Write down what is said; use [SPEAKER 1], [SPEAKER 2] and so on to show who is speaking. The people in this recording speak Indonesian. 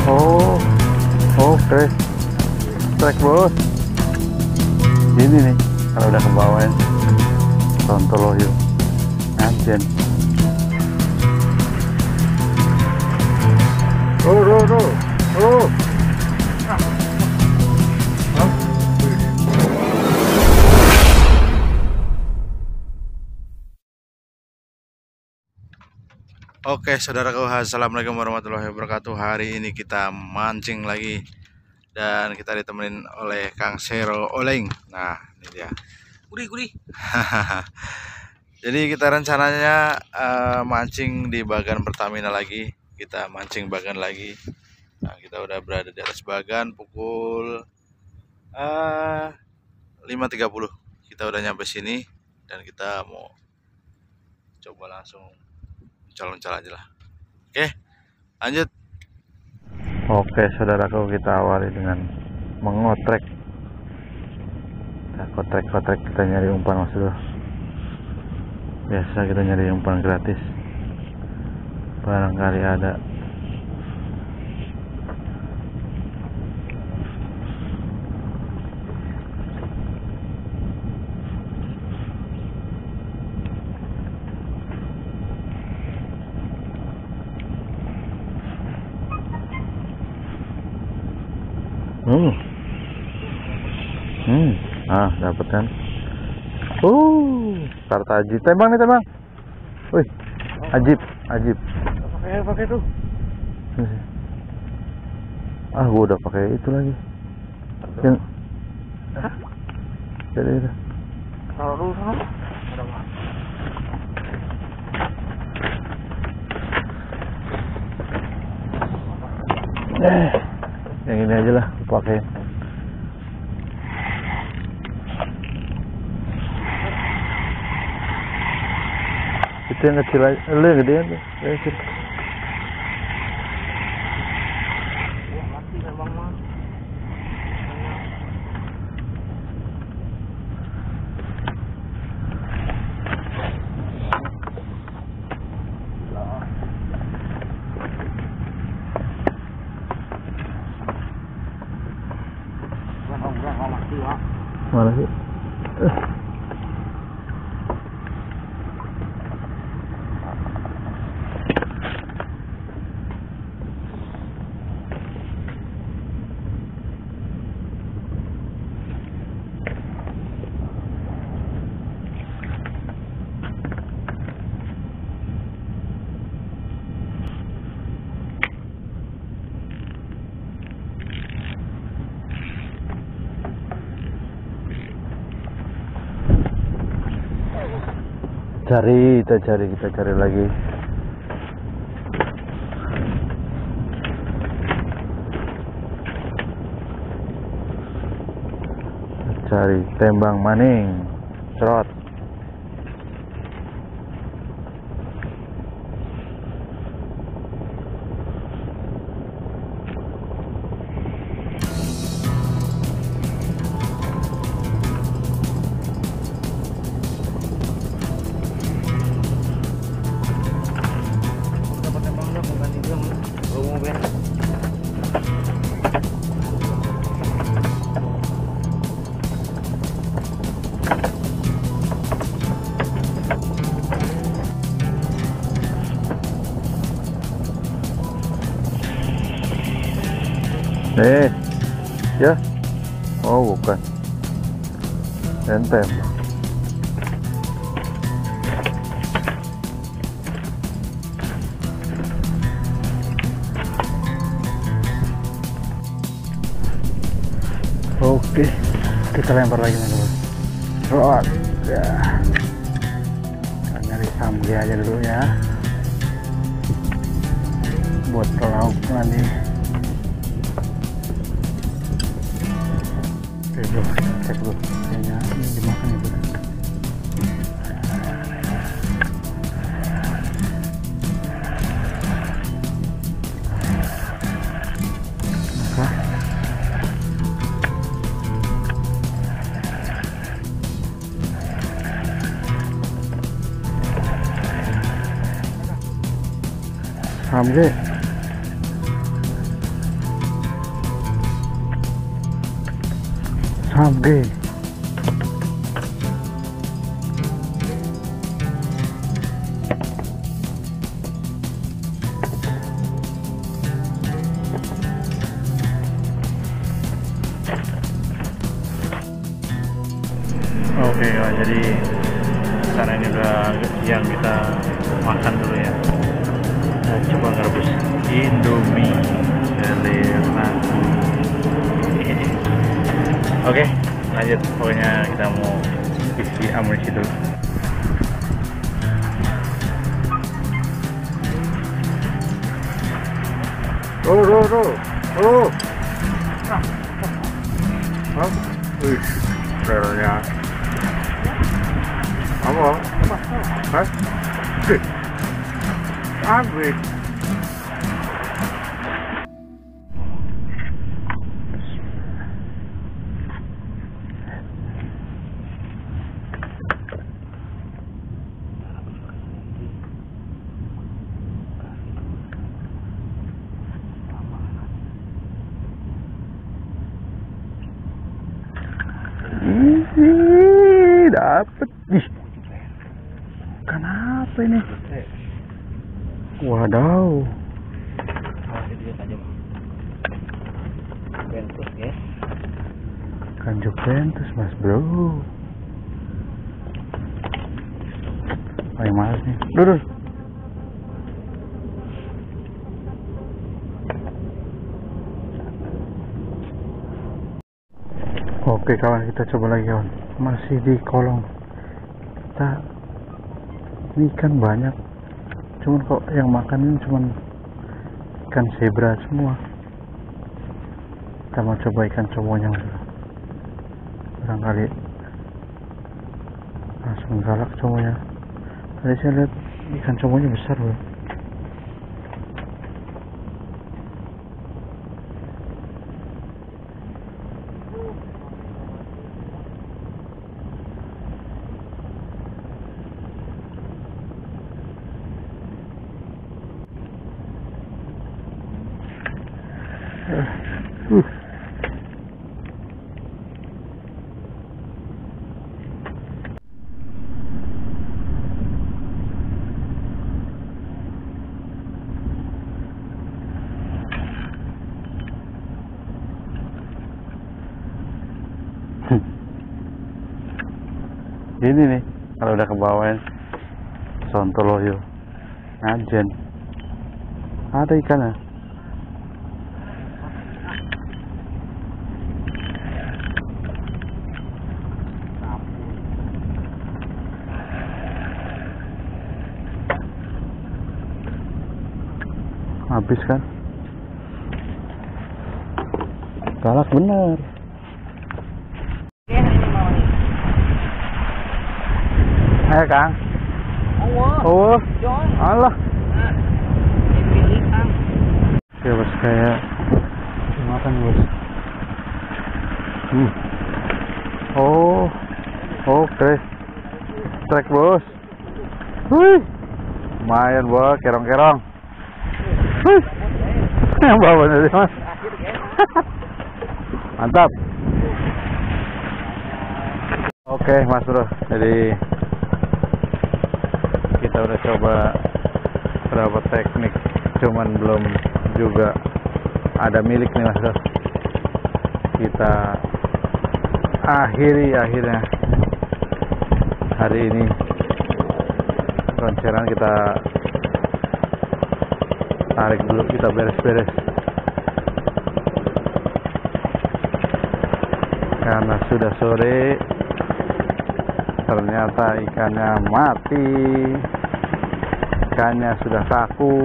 [SPEAKER 1] Oh, oke. Trek bos. Ini nih, kalau udah ke bawah ya. Tonton loh yuk. Anjen. Oh. Oke, saudaraku, assalamualaikum warahmatullahi wabarakatuh. Hari ini kita mancing lagi dan kita ditemenin oleh Kang Sero Oleng. Nah, ini dia. Gurih. Jadi kita rencananya mancing di Bagan Pertamina lagi. Kita mancing Bagan lagi. Nah, kita udah berada di atas Bagan pukul 5.30. Kita udah nyampe sini dan kita mau coba langsung calon-calon aja lah. Oke, lanjut. Oke, saudaraku, kita awali dengan mengotrek. Kita kotrek kita nyari umpan, maksudnya. Biasa kita nyari umpan gratis. Barangkali ada. Dapat kan? Karta Ajib. Tembang. Wih, Ajib.
[SPEAKER 2] Pakai tuh.
[SPEAKER 1] Gua udah pakai itu lagi. Yang jadi itu.
[SPEAKER 2] Taruh dulu sana.
[SPEAKER 1] Yang ini aja lah, gua pakai. Itu yang kecil aja, lu yang gedean tuh, yang kecil.
[SPEAKER 2] Wah, mati memang mah. Udah mati ya.
[SPEAKER 1] Mana sih? Kita cari lagi. Cari tembang maning, cerot. Ya. Oh, bukan. Entem. Oke, kita lempar lagi dulu. Rot. Ya. Kita nyari samgi aja dulu ya. Buat pelauk nanti. Oke bro, cek dulu. Kayaknya ini dimakan itu. Samge. Samge. Oke, jadi karena ini udah siang, kita makan dulu ya. Kita coba ngerebus Indomie selir nasi. Oke, lanjut. Pokoknya kita mau isi amunisi dulu. Oh. Wih, relnya. Apa? Hah? Abis. Dapet nih. Kenapa ini? Wadaw. Kanjuk bentus mas bro. Paling males nih. Duduk. Oke kawan, kita coba lagi kawan. Masih di kolong. Kita ini ikan banyak. Cuman kok yang makan ini cuman ikan zebra semua. Kita mau coba ikan comonya. Barangkali langsung galak comonya. Tadi saya lihat ikan comonya besar loh. Ini nih kalau udah ke bawah Sontoloyo Ngajen ada ikannya. Habis kan, galak bener. Ayo Kang. Oh, Allah. Ya bos, kayak makan bos. Oh, oke. Trek bos. Wih, lumayan bos, kerong-kerong. Wih, yang bawahnya sih mas. Mantap. Oke mas bro, jadi kita udah coba berapa teknik, cuman belum juga ada milik nih mas bro. Kita akhirnya hari ini konseran kita tarik dulu, kita beres-beres karena sudah sore. Ternyata ikannya mati, ikannya sudah kaku.